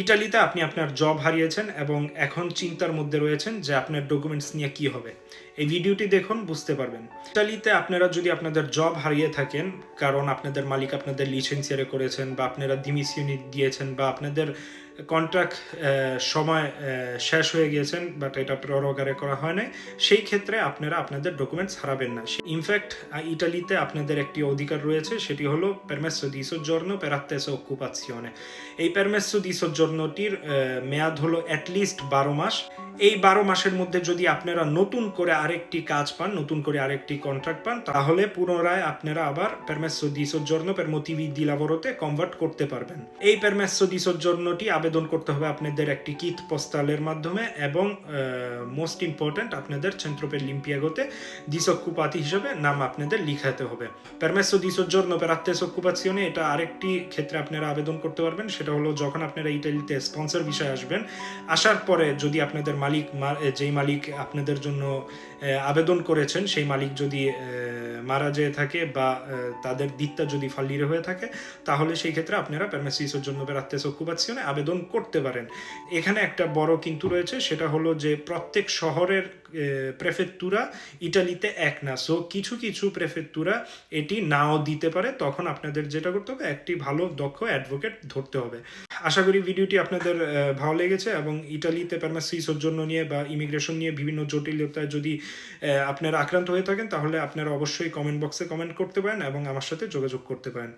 ইটালিতে আপনি আপনার জব হারিয়েছেন এবং এখন চিন্তার মধ্যে রয়েছেন যে আপনার ডকুমেন্টস নিয়ে কি হবে। এই ভিডিওটি দেখুন, বুঝতে পারবেন। ইটালিতে আপনারা যদি আপনাদের জব হারিয়ে থাকেন কারণ আপনাদের মালিক আপনাদের লিসেন্সিয়ারে করেছেন বা আপনারা ডিমিসিউনি দিয়েছেন বা আপনাদের কন্ট্রাক্ট সময় শেষ হয়ে গিয়েছেন বাট এটা প্ররোগারে করা হয় নাই, সেই ক্ষেত্রে আপনারা আপনাদের ডকুমেন্টস হারাবেন না। ইনফ্যাক্ট ইটালিতে আপনাদের একটি অধিকার রয়েছে, সেটি হলো permesso di soggiorno per attesa occupazione। এই permesso di soggiornoটির মেয়াদ হলো অ্যাটলিস্ট 12 মাস। এই 12 মাসের মধ্যে যদি আপনারা নতুন করে আরেকটি কাজ পান, নতুন করে আরেকটি কন্ট্রাক্ট পান, তাহলে পুনরায় আপনারা আবার permesso di soggiorno per motivi di lavoroতে কনভার্ট করতে পারবেন। এই permesso di soggiornoটি আবেদন করতে হবে আপনাদের একটি কিট পোস্টালের মাধ্যমে এবং মোস্ট ইম্পর্ট্যান্ট আপনাদের centro per l'impiego-তে disoccupati হিসেবে নাম আপনাদের লিখাতে হবে। permesso di soggiorno per attesa occupazione এটা আরেকটি ক্ষেত্রে আপনারা আবেদন করতে পারবেন, সেটা হলো যখন আপনারা ইটালিতে স্পন্সর ভিসায় আসবেন, আসার পরে যদি আপনাদের মালিক যেই মালিক আপনাদের জন্য আবেদন করেছেন সেই মালিক যদি মারা যেয়ে থাকে বা তাদের দিকটা যদি ফাল্লিরে হয়ে থাকে, তাহলে সেই ক্ষেত্রে আপনারা permesso di soggiorno per attesa occupazione আবেদন করতে পারেন। এখানে একটা বড় কিন্তু রয়েছে, সেটা হলো যে প্রত্যেক শহরের প্রেফেক্টুরা ইটালিতে এক না। সো কিছু কিছু প্রেফেক্টুরা এটি নাও দিতে পারে, তখন আপনাদের যেটা করতে হবে একটি ভালো দক্ষ অ্যাডভোকেট ধরতে হবে। আশা করি ভিডিওটি আপনাদের ভালো লেগেছে এবং ইটালিতে permesso di soggiorno নিয়ে বা ইমিগ্রেশন নিয়ে বিভিন্ন জটিলতায় যদি আপনারা আক্রান্ত হয়ে থাকেন, তাহলে আপনারা অবশ্যই কমেন্ট বক্সে কমেন্ট করতে পারেন এবং আমার সাথে যোগাযোগ করতে পারেন।